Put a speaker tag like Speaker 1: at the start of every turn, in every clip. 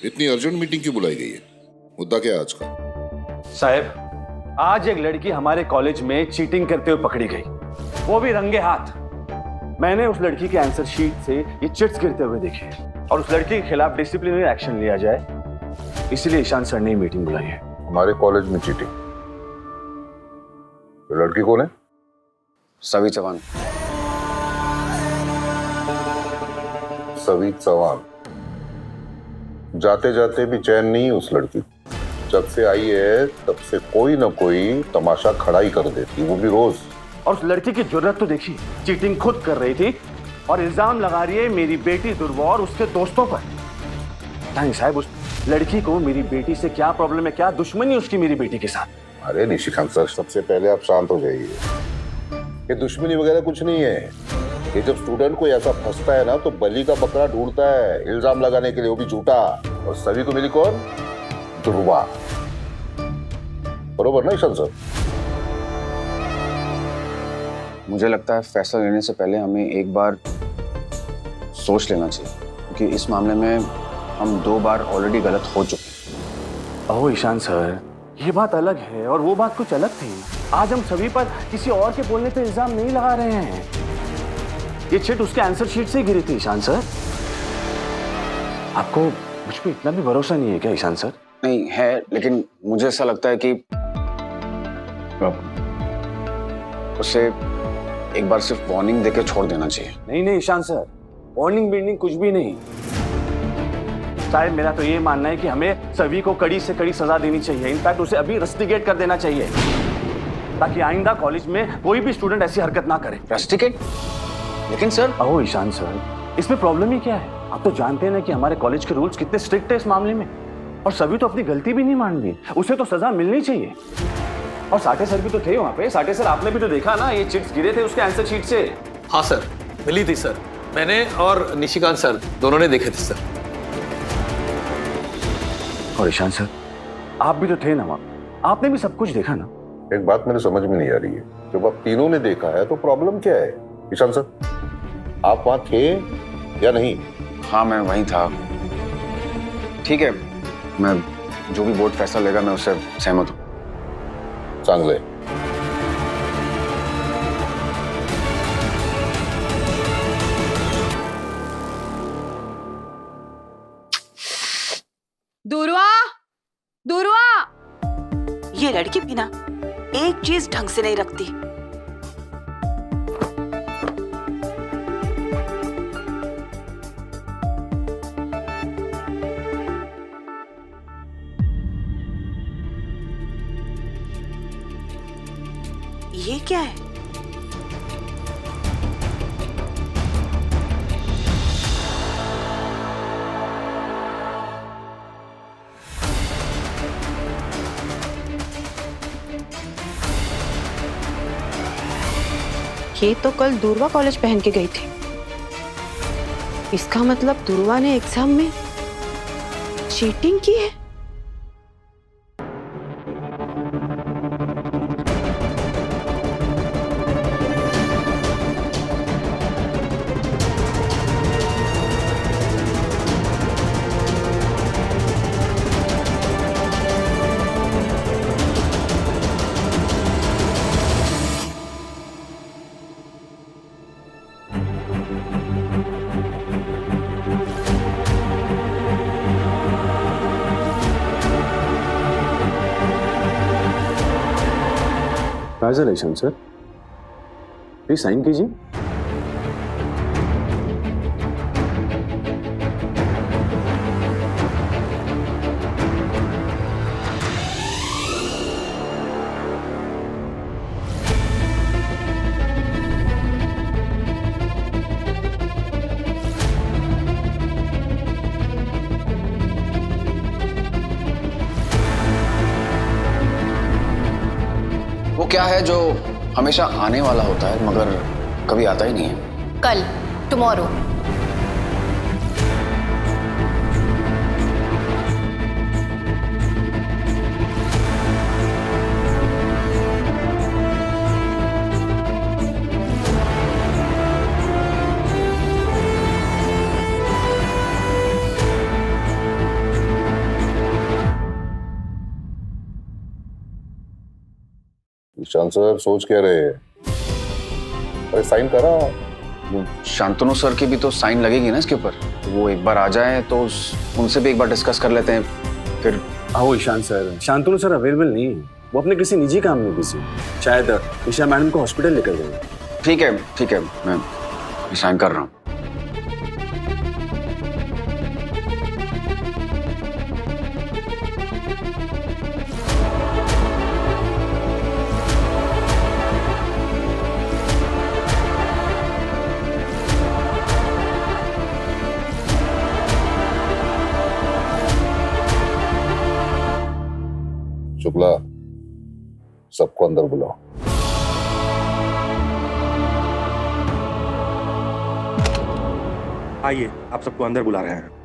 Speaker 1: इतनी urgent meeting क्यों बुलाई गई है? मुद्दा क्या है आज का?
Speaker 2: साहब, आज एक लड़की हमारे कॉलेज में चीटिंग करते हुए पकड़ी गई, वो भी रंगे हाथ। मैंने उस लड़की के आंसर शीट से ये चिट्स गिरते हुए देखे और उस लड़की के खिलाफ डिसिप्लिनरी एक्शन लिया जाए, इसलिए ईशान सर ने मीटिंग बुलाई है।
Speaker 1: हमारे कॉलेज में चीटिंग? तो लड़की कौन है?
Speaker 3: सवी चौहान।
Speaker 1: सवी चौहान। जाते जाते भी चैन नहीं उस लड़की। जब से आई है तब से कोई ना कोई तमाशा खड़ा ही कर देती, वो भी रोज।
Speaker 2: और उस लड़की की जुर्रत तो देखिए, चीटिंग खुद कर रही थी और इल्जाम लगा रही है मेरी बेटी दुर्वा और उसके दोस्तों पर। नहीं साहब, उस लड़की को मेरी बेटी से क्या प्रॉब्लम है, क्या दुश्मनी उसकी मेरी बेटी के साथ?
Speaker 1: अरे निशिकांत सर, सबसे पहले आप शांत हो जाइए। ये दुश्मनी वगैरह कुछ नहीं है। ये जब स्टूडेंट कोई ऐसा फंसता है ना तो बलि का बकरा ढूंढता है इल्जाम लगाने के लिए, वो भी झूठा। और सभी को मिली कौन? दुर्वा। बरोबर ना ईशान सर?
Speaker 3: मुझे लगता है फैसला लेने से पहले हमें एक बार सोच लेना चाहिए, क्योंकि इस मामले में हम 2 बार ऑलरेडी गलत हो चुके हैं।
Speaker 2: ओह ईशान सर, ये बात अलग है और वो बात कुछ अलग थी। आज हम सभी पर किसी और के बोलने पे इल्जाम नहीं लगा रहे हैं। ये चिट उसके आंसर शीट से ही गिरी थी ईशान सर। आपको मुझ पे इतना भी भरोसा नहीं है क्या ईशान सर?
Speaker 3: नहीं है, लेकिन मुझे ऐसा लगता है कि उसे एक बार सिर्फ वार्निंग देके छोड़ देना चाहिए।
Speaker 2: नहीं नहीं ईशान सर, वार्निंग बीर्निंग कुछ भी नहीं। शायद मेरा तो ये मानना है कि हमें सभी को कड़ी से कड़ी सजा देनी चाहिए। इनफैक्ट उसे अभी रस्टिकेट कर देना चाहिए, ताकि आइंदा कॉलेज में कोई भी स्टूडेंट ऐसी हरकत ना करे।
Speaker 3: रस्टिकेट? लेकिन सर।
Speaker 2: ओह ईशान सर, इसमें प्रॉब्लम ही क्या है? आप तो जानते हैं ना कि हमारे कॉलेज के रूल्स कितने स्ट्रिक्ट है इस मामले में। और सभी तो अपनी गलती भी नहीं मान रही, उसे तो सजा मिलनी चाहिए। और साठे सर भी तो थे वहां पे। साठे सर, आपने भी तो देखा ना, ये चिट्स गिरे थे उसके आंसर शीट से।
Speaker 4: हाँ सर, मिली थी सर। मैंने और निशिकांत सर दोनों ने देखे थे सर।
Speaker 2: और ईशान सर, आप भी तो थे ना वहां, आपने भी सब कुछ देखा ना।
Speaker 1: एक बात मेरे समझ में नहीं आ रही है, जब आप तीनों ने देखा है तो प्रॉब्लम क्या है? ईशान सर, आप वहां थे या नहीं?
Speaker 3: हाँ, मैं वहीं था। ठीक है, मैं जो भी बोर्ड फैसला लेगा मैं उससे सहमत हूँ।
Speaker 1: चांगले।
Speaker 5: दुर्वा, दुर्वा! ये लड़की भी ना एक चीज ढंग से नहीं रखती। ये क्या है?
Speaker 6: ये तो कल दुर्वा कॉलेज पहन के गई थी। इसका मतलब दुर्वा ने एग्जाम में चीटिंग की है।
Speaker 2: कांग्रेचुलेशन सर, प्लीज साइन कीजिए।
Speaker 3: वो क्या है जो हमेशा आने वाला होता है मगर कभी आता ही नहीं है?
Speaker 7: कल, टुमारो।
Speaker 1: ईशान सर सोच क्या रहे हैं? अरे साइन करा।
Speaker 3: वो शांतनु सर की भी तो साइन लगेगी ना इसके ऊपर। वो एक बार आ जाए तो उनसे भी एक बार डिस्कस कर लेते हैं फिर।
Speaker 2: आओ Ishaan sir, Shantanu sir available नहीं है, वो अपने किसी निजी काम में बिजी, शायद ईशा मैडम को हॉस्पिटल लेकर गए।
Speaker 3: ठीक है, मैं साइन कर रहा हूँ।
Speaker 1: शुक्ला, सबको अंदर बुलाओ।
Speaker 7: आइए, आप सबको अंदर बुला रहे हैं।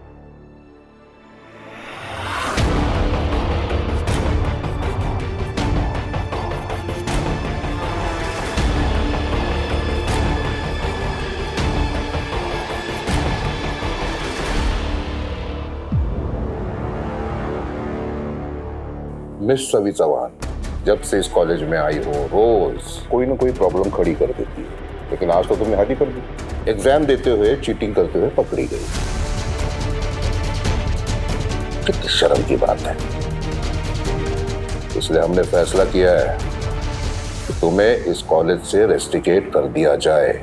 Speaker 1: मिस सवी चौहान जब से इस कॉलेज में आई हो रोज कोई ना कोई प्रॉब्लम खड़ी कर देती है, लेकिन आज तो तुमने हद ही कर दी। एग्जाम देते हुए चीटिंग करते हुए पकड़ी गई। कितनी शर्म की बात है। इसलिए हमने फैसला किया है कि तुम्हें इस कॉलेज से रेस्टिकेट कर दिया जाए।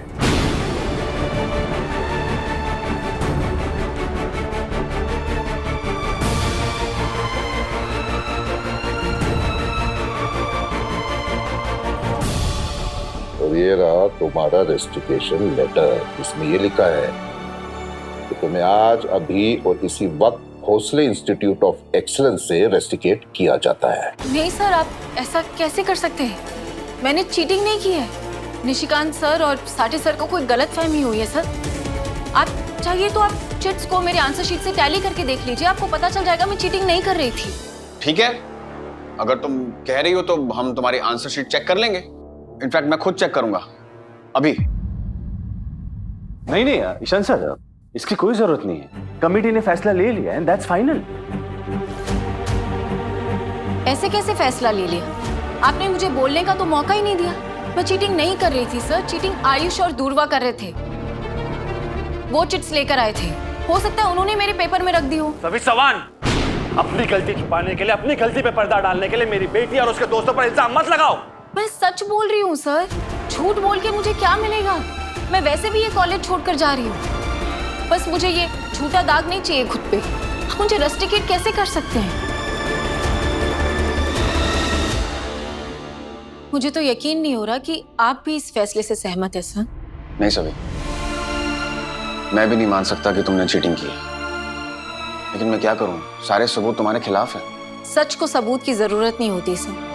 Speaker 1: और ये रहा तुम्हारा रेस्टिकेशन लेटर। इसमें ये लिखा है कि तुम्हें आज, अभी और इसी वक्त भोसले इंस्टीट्यूट ऑफ एक्सीलेंस से रेस्टिकेट किया जाता है।
Speaker 8: नहीं सर, आप ऐसा कैसे कर सकते हैं? मैंने चीटिंग नहीं की है। निशिकांत सर और साठे सर को कोई गलतफहमी हुई है सर। आप चाहिए तो आप चिट्स को मेरे आंसर शीट से टैली करके देख लीजिए, आपको पता चल जाएगा मैं चीटिंग नहीं कर रही थी।
Speaker 3: ठीक है, अगर तुम कह रही हो तो हम तुम्हारी आंसर शीट चेक कर लेंगे। इनफैक्ट मैं खुद चेक करूंगा अभी।
Speaker 2: नहीं ईशान सर, इसकी कोई जरूरत नहीं है। कमेटी ने फैसला ले लिया एंड दैट्स फाइनल।
Speaker 8: ऐसे कैसे फैसला ले लिया? आपने मुझे बोलने का तो मौका ही नहीं दिया। मैं चीटिंग नहीं कर रही थी सर, चीटिंग आयुष और दूरवा कर रहे थे। वो चिट्स लेकर आए थे, हो सकता है उन्होंने मेरे पेपर में रख दी हो।
Speaker 2: सभी सवान, अपनी गलती छुपाने के लिए, अपनी गलती पे पर्दा डालने के लिए मेरी बेटी और उसके दोस्तों पर इल्जाम मत लगाओ।
Speaker 8: मैं सच बोल रही हूँ सर, झूठ बोल के मुझे क्या मिलेगा? मैं वैसे भी ये कॉलेज छोड़कर जा रही हूँ। बस मुझे ये झूठा दाग नहीं चाहिए खुद पे। आप मुझे रस्टिकेट कैसे कर सकते हैं? मुझे तो यकीन नहीं हो रहा कि आप भी इस फैसले से सहमत हैं सर।
Speaker 3: नहीं सभी, मैं भी नहीं मान सकता कि तुमने चीटिंग की, लेकिन मैं क्या करूं, सारे सबूत तुम्हारे खिलाफ हैं।
Speaker 8: सच को सबूत की जरूरत नहीं होती सर।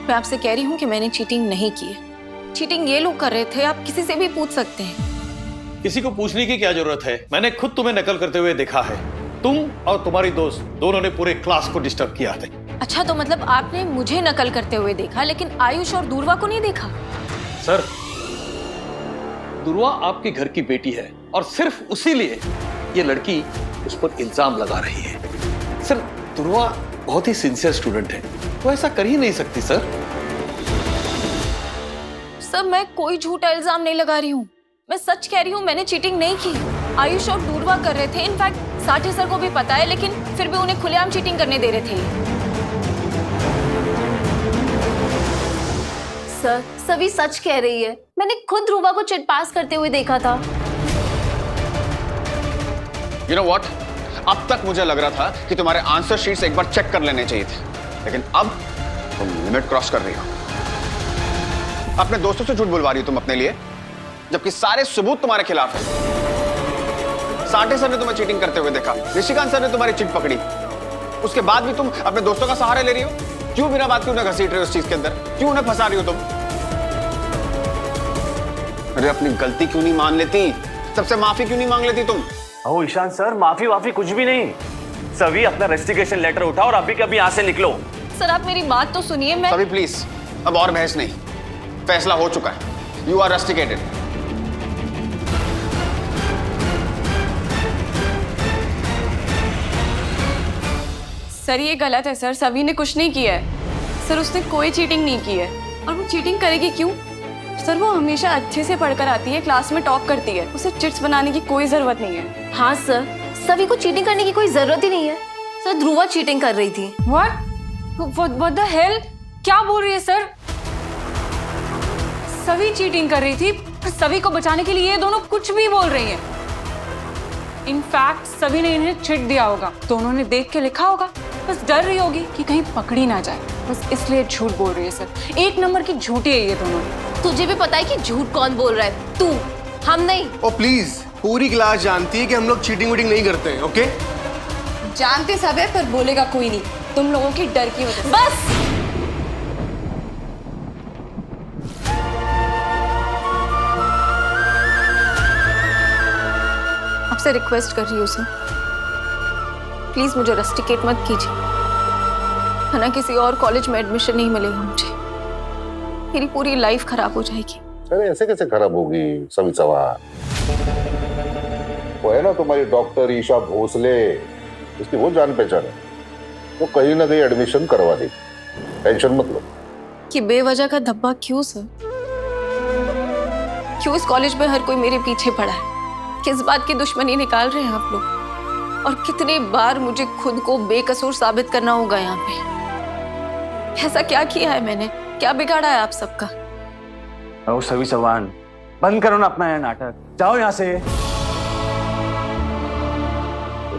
Speaker 8: मैं आपसे कह रही हूँ कि मैंने चीटिंग नहीं की है। चीटिंग ये लोग कर रहे थे, आप किसी से भी पूछ सकते हैं।
Speaker 4: किसी को पूछने की क्या जरूरत है? मैंने खुद तुम्हें नकल करते हुए देखा है। तुम और तुम्हारी दोस्त दोनों ने पूरे क्लास को डिस्टर्ब किया था।
Speaker 8: अच्छा, तो मतलब आपने मुझे नकल करते हुए देखा, लेकिन आयुष और दूरवा को नहीं देखा?
Speaker 4: सर, दुर्वा आपके घर की बेटी है और सिर्फ उसी लिए ये लड़की उस पर इल्जाम लगा रही है। सर, दुर्वा बहुत ही सिंसियर स्टूडेंट है, वो ऐसा कर ही नहीं सकती सर।
Speaker 8: सर, मैं कोई झूठा इल्जाम नहीं लगा रही हूँ, मैं सच कह रही हूँ। मैंने चीटिंग नहीं की। आयुष और दूरवा कर रहे थे, इनफैक्ट साठे सर को भी पता है, लेकिन फिर भी उन्हें खुलेआम चीटिंग करने दे रहे थे। सर, सभी सच कह रही है। मैंने खुद ध्रुवा को चिट पास करते हुए देखा था।
Speaker 3: You know what? अब तक मुझे लग रहा था कि तुम्हारे आंसर शीट्स एक बार चेक कर लेने चाहिए थे, लेकिन अब तुम लिमिट क्रॉस कर रही हो। अपने दोस्तों से झूठ बुलवा रही हो तुम अपने लिए, जबकि सारे सबूत तुम्हारे खिलाफ है। साठे सर ने तुम्हें चीटिंग करते हुए देखा, निशिकांत सर ने तुम्हारी चिट पकड़ी, उसके बाद भी तुम अपने दोस्तों का सहारा ले रही हो। क्यों बिना बात के उन्हें घसीट रहे हो उस चीज के अंदर? क्यों उन्हें फंसा रही हो तुम? अरे अपनी गलती क्यों नहीं मान लेती? सबसे माफी क्यों नहीं मांग लेती तुम?
Speaker 2: ओ ईशान सर, माफी वाफी कुछ भी नहीं। सभी अपना रेस्टिकेशन लेटर उठाओ और अभी कभी यहाँ से निकलो।
Speaker 8: सर, आप मेरी बात तो सुनिए। मैं
Speaker 3: सभी प्लीज, अब और बहस नहीं, फैसला हो चुका है। You are rusticated.
Speaker 8: सर, ये गलत है सर, सभी ने कुछ नहीं किया है। सर, उसने कोई चीटिंग नहीं की है। और वो चीटिंग करेगी क्यों?
Speaker 9: सर वो हमेशा अच्छे से पढ़कर आती है, क्लास में टॉप करती है, उसे चिट्स बनाने की कोई जरूरत नहीं है।
Speaker 8: हाँ सर, सभी को चीटिंग करने की कोई जरूरत ही नहीं है। सर ध्रुवा चीटिंग कर रही थी।
Speaker 9: What the hell? क्या बोल रही है सर? सभी चीटिंग कर रही थी, सभी को बचाने के लिए ये दोनों कुछ भी बोल रही हैं। इनफैक्ट सभी ने इन्हें चिट दिया होगा तो उन्होंने देख के लिखा होगा, बस डर रही होगी कि कहीं पकड़ी ना जाए, बस इसलिए झूठ बोल रही है सर। एक नंबर की झूठी है ये दोनों।
Speaker 8: तुझे भी पता है कि झूठ कौन बोल रहा है? तू, हम नहीं।
Speaker 10: ओ प्लीज, पूरी क्लास जानती है कि हम लोग चीटिंग वीटिंग नहीं करते हैं, ओके?
Speaker 9: जानते सब है पर बोलेगा कोई नहीं, तुम लोगों के डर की वजह से।
Speaker 8: बस
Speaker 9: आपसे रिक्वेस्ट कर रही हूँ सर, प्लीज मुझे रस्टिकेट मत कीजिए, है ना? किसी और कॉलेज में एडमिशन नहीं मिलेगा मुझे, मेरी पूरी लाइफ खराब हो जाएगी।
Speaker 1: अरे ऐसे कैसे खराब होगी सभी चौहान? वो है ना तुम्हारी डॉक्टर ईशा भोसले, उसकी वो जान पहचान है, वो कहीं ना कहीं एडमिशन करवा देगी, टेंशन मत लो।
Speaker 9: कि बेवजह का धब्बा क्यों सर? क्यों इस कॉलेज में हर कोई मेरे पीछे पड़ा है? किस बात की दुश्मनी निकाल रहे हैं आप लोग? और कितनी बार मुझे खुद को बेकसूर साबित करना होगा यहाँ पे? ऐसा क्या किया है मैंने? क्या बिगाड़ा है आप सबका?
Speaker 2: ओ सभी चौहान, बंद करो ना अपना ये नाटक, जाओ यहाँ से।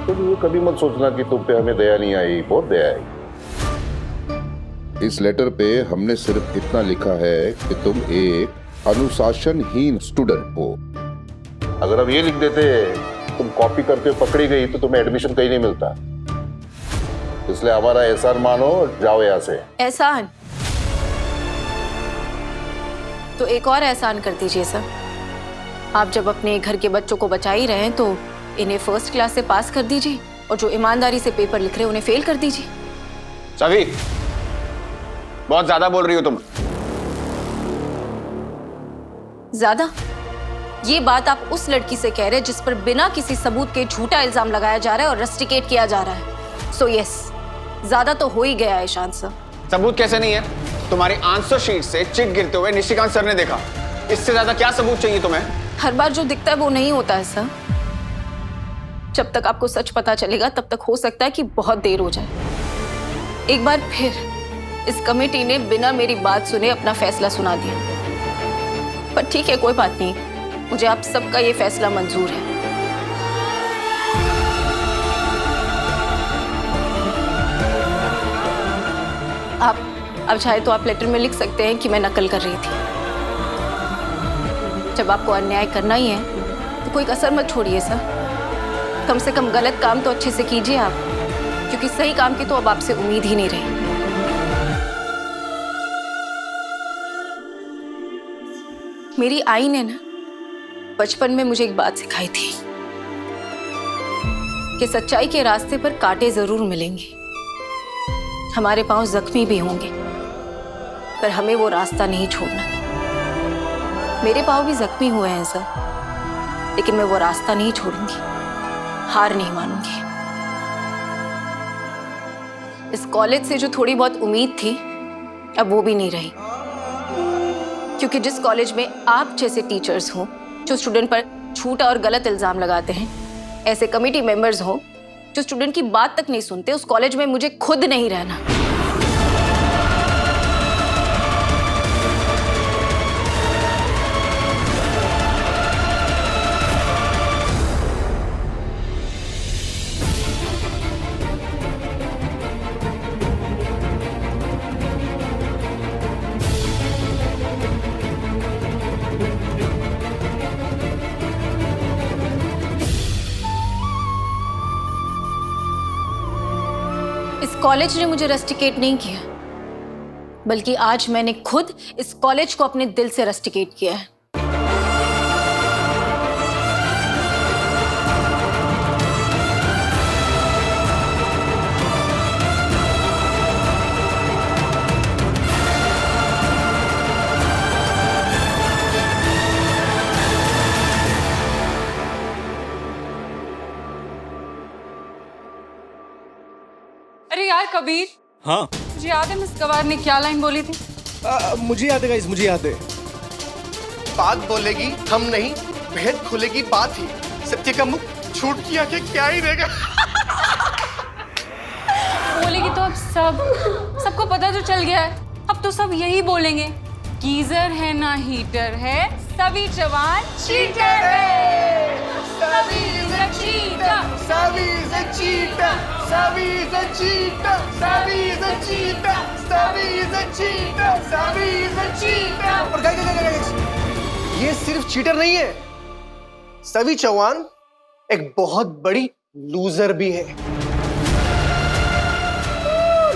Speaker 1: तुम ये कभी मत सोचना कि तुम पे हमें दया नहीं आई, बहुत दया आई। इस लेटर पे हमने सिर्फ इतना लिखा है कि तुम एक अनुशासनहीन स्टूडेंट हो। अगर हम ये लिख देते तुम कॉपी करते हुए पकड़ी गई तो तुम्हें एडमिशन कहीं नहीं मिलता, इसलिए हमारा एहसान मानो, जाओ यहाँ से।
Speaker 9: एहसान? तो एक और एहसान कर दीजिए सर, आप जब अपने घर के बच्चों को बचा ही रहे हैं तो इन्हें फर्स्ट क्लास से पास कर दीजिए, और जो ईमानदारी से पेपर लिख रहे हैं उन्हें फेल कर दीजिए।
Speaker 3: सभी बहुत ज्यादा बोल रही हो तुम।
Speaker 9: ज्यादा? ये बात आप उस लड़की से कह रहे हैं जिस पर बिना किसी सबूत के झूठा इल्जाम लगाया जा रहा है और रस्टिकेट किया जा रहा है। सो यस, ज्यादा तो हो ही गया है ईशान सर।
Speaker 3: सबूत कैसे नहीं है? तुम्हारी आंसर शीट से चिट गिरते हुए निशिकांत सर ने देखा, इससे ज्यादा क्या सबूत चाहिए तुम्हें?
Speaker 9: हर बार जो दिखता है वो नहीं होता है सर। जब तक आपको सच पता चलेगा तब तक हो सकता है कि बहुत देर हो जाए। एक बार फिर इस कमेटी ने बिना मेरी बात सुने अपना फैसला सुना दिया, पर ठीक है, कोई बात नहीं, मुझे आप सबका ये फैसला मंजूर है। आप चाहे तो आप लेटर में लिख सकते हैं कि मैं नकल कर रही थी। जब आपको अन्याय करना ही है तो कोई कसर मत छोड़िए सर। कम से कम गलत काम तो अच्छे से कीजिए आप, क्योंकि सही काम की तो अब आपसे उम्मीद ही नहीं रही। मेरी आई ने ना बचपन में मुझे एक बात सिखाई थी कि सच्चाई के रास्ते पर कांटे जरूर मिलेंगे, हमारे पांव जख्मी भी होंगे, पर हमें वो रास्ता नहीं छोड़ना। मेरे पांव भी जख्मी हुए हैं सर, लेकिन मैं वो रास्ता नहीं छोड़ूंगी, हार नहीं मानूंगी। इस कॉलेज से जो थोड़ी बहुत उम्मीद थी अब वो भी नहीं रही, क्योंकि जिस कॉलेज में आप जैसे टीचर्स हों जो स्टूडेंट पर झूठा और गलत इल्जाम लगाते हैं, ऐसे कमेटी मेंबर्स हों जो स्टूडेंट की बात तक नहीं सुनते, उस कॉलेज में मुझे खुद नहीं रहना। इस कॉलेज ने मुझे रस्टिकेट नहीं किया, बल्कि आज मैंने खुद इस कॉलेज को अपने दिल से रस्टिकेट किया है। अरे यार कबीर,
Speaker 7: हाँ
Speaker 9: मुझे याद है मिस गवार ने क्या लाइन बोली थी?
Speaker 10: मुझे याद है गाइस, मुझे याद है। बात बोलेगी हम नहीं, भेद खुलेगी बात ही। सत्य का मुख छूट किया के क्या ही रहेगा।
Speaker 8: बोलेगी तो अब सबको पता तो चल गया है। अब तो सब यही बोलेंगे, गीजर है ना हीटर है, सभी जवान चीटर है। सभी is a cheater,
Speaker 10: सभी is a cheater, सभी is a cheater, सभी is a cheater, सभी is a cheater, सभी is a cheater। और गाइस, ये सिर्फ चीटर नहीं है, सभी चौहान एक बहुत बड़ी लूजर भी है।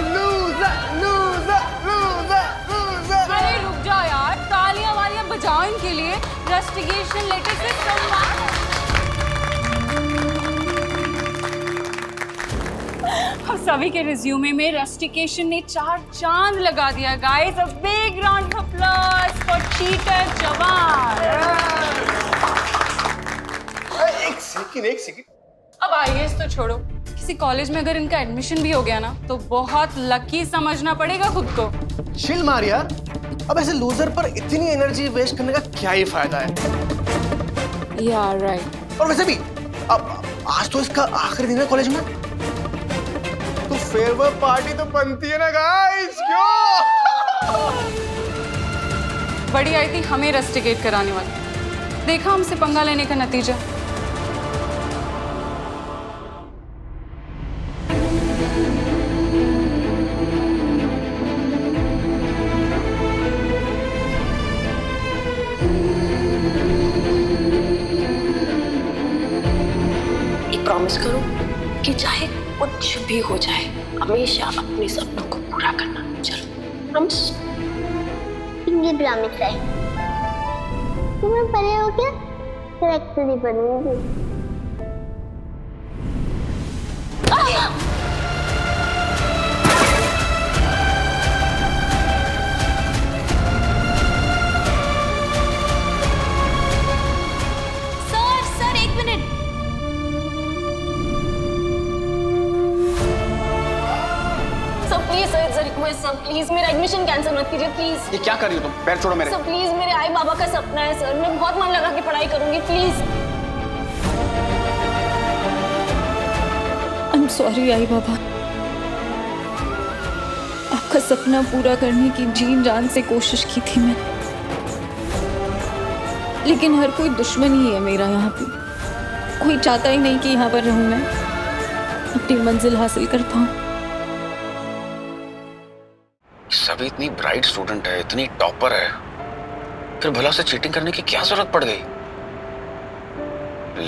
Speaker 10: Loser, loser, loser, loser.
Speaker 8: अरे रुक जाओ यार, तालियां वालियां बजाओ इनके लिए। रस्टिकेशन लेटर से सम्मान। हम सभी के रिज्यूमे में रस्टिकेशन ने 4 चांद लगा दिया। Guys, a big round of applause for cheater जवान।
Speaker 10: एक सेकंड।
Speaker 8: अब आईएएस तो छोड़ो, किसी कॉलेज में अगर इनका एडमिशन भी हो गया ना तो बहुत लकी समझना पड़ेगा खुद को।
Speaker 10: चिल मार यार, अब ऐसे लूजर पर इतनी एनर्जी वेस्ट करने का क्या ही फायदा है।
Speaker 8: यार राइट।
Speaker 10: और वैसे भी अब आज तो इसका आखिरी दिन है कॉलेज में, तो फेयरवेल पार्टी तो बनती है ना गाइस, क्यों?
Speaker 8: बड़ी आई थी हमें रस्टिकेट कराने वाली, देखा हमसे पंगा लेने का नतीजा।
Speaker 6: प्रॉमिस करो कि चाहे कुछ भी हो जाए हमेशा अपने सपनों को पूरा करना। चलो प्रॉमिस।
Speaker 11: ये प्रॉमिस है। तुम्हें पढ़े हो क्या? फिर एक्चुअली पढ़ूंगी।
Speaker 8: Sir 1 minute.
Speaker 9: Please sir, it's a request sir, please मेरा एडमिशन कैंसिल मत कीजिए प्लीज।
Speaker 3: ये क्या कर रही हो तुम? पैर छोड़ो मेरे।
Speaker 9: सर प्लीज, मेरे आई बाबा का सपना है सर, मैं बहुत मन लगा के पढ़ाई करूंगी, प्लीज। आई एम सॉरी आई बाबा, आपका सपना पूरा करने की जीन जान से कोशिश की थी मैं, लेकिन हर कोई दुश्मन ही है मेरा यहाँ पे। कोई चाहता ही नहीं कि यहाँ पर रहूं मैं, अपनी मंजिल हासिल कर पाऊं।
Speaker 3: सभी इतनी ब्राइट स्टूडेंट है, इतनी टॉपर है, फिर भला से चीटिंग करने की क्या जरूरत पड़ गई?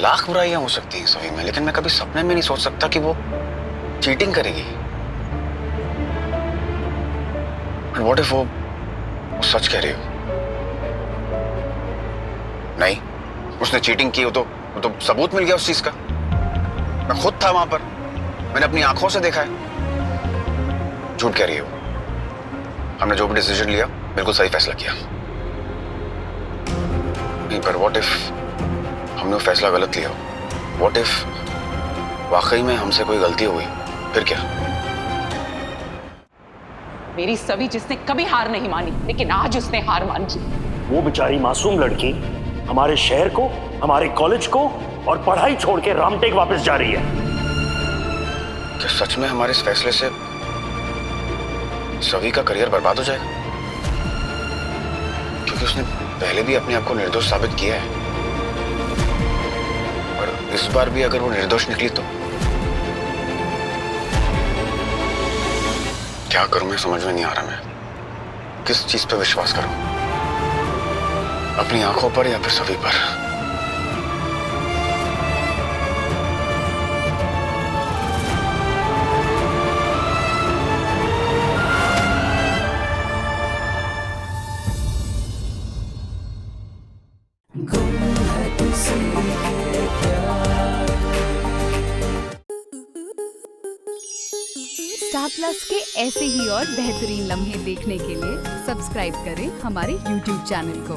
Speaker 3: लाख बुराइयां हो सकती हैं सभी में, लेकिन मैं कभी सपने में नहीं सोच सकता कि वो चीटिंग करेगी। व्हाट इफ वो सच कह रही हो? नहीं, उसने चीटिंग की हो तो सबूत मिल गया उस चीज का। मैं खुद था वहां पर, मैंने अपनी आंखों से देखा है। झूठ कह रही हो। हमने जो भी डिसीजन लिया बिल्कुल सही फैसला किया। नहीं, पर व्हाट इफ हमने वो फैसला गलत लिया? व्हाट इफ वाकई में हमसे कोई गलती हुई? फिर क्या?
Speaker 5: मेरी सभी जिसने कभी हार नहीं मानी, लेकिन आज उसने हार मानी।
Speaker 7: वो बेचारी मासूम लड़की हमारे शहर को, हमारे कॉलेज को और पढ़ाई छोड़ के रामटेक वापस जा रही है।
Speaker 3: क्या सच में हमारे इस फैसले से सभी का करियर बर्बाद हो जाएगा? क्योंकि उसने पहले भी अपने आप को निर्दोष साबित किया है, और इस बार भी अगर वो निर्दोष निकली तो क्या करूं? मैं समझ में नहीं आ रहा। मैं किस चीज पे विश्वास करूं? अपनी आंखों पर या फिर सभी पर?
Speaker 12: स्टार प्लस के ऐसे ही और बेहतरीन लम्हे देखने के लिए सब्सक्राइब करें हमारे YouTube चैनल को।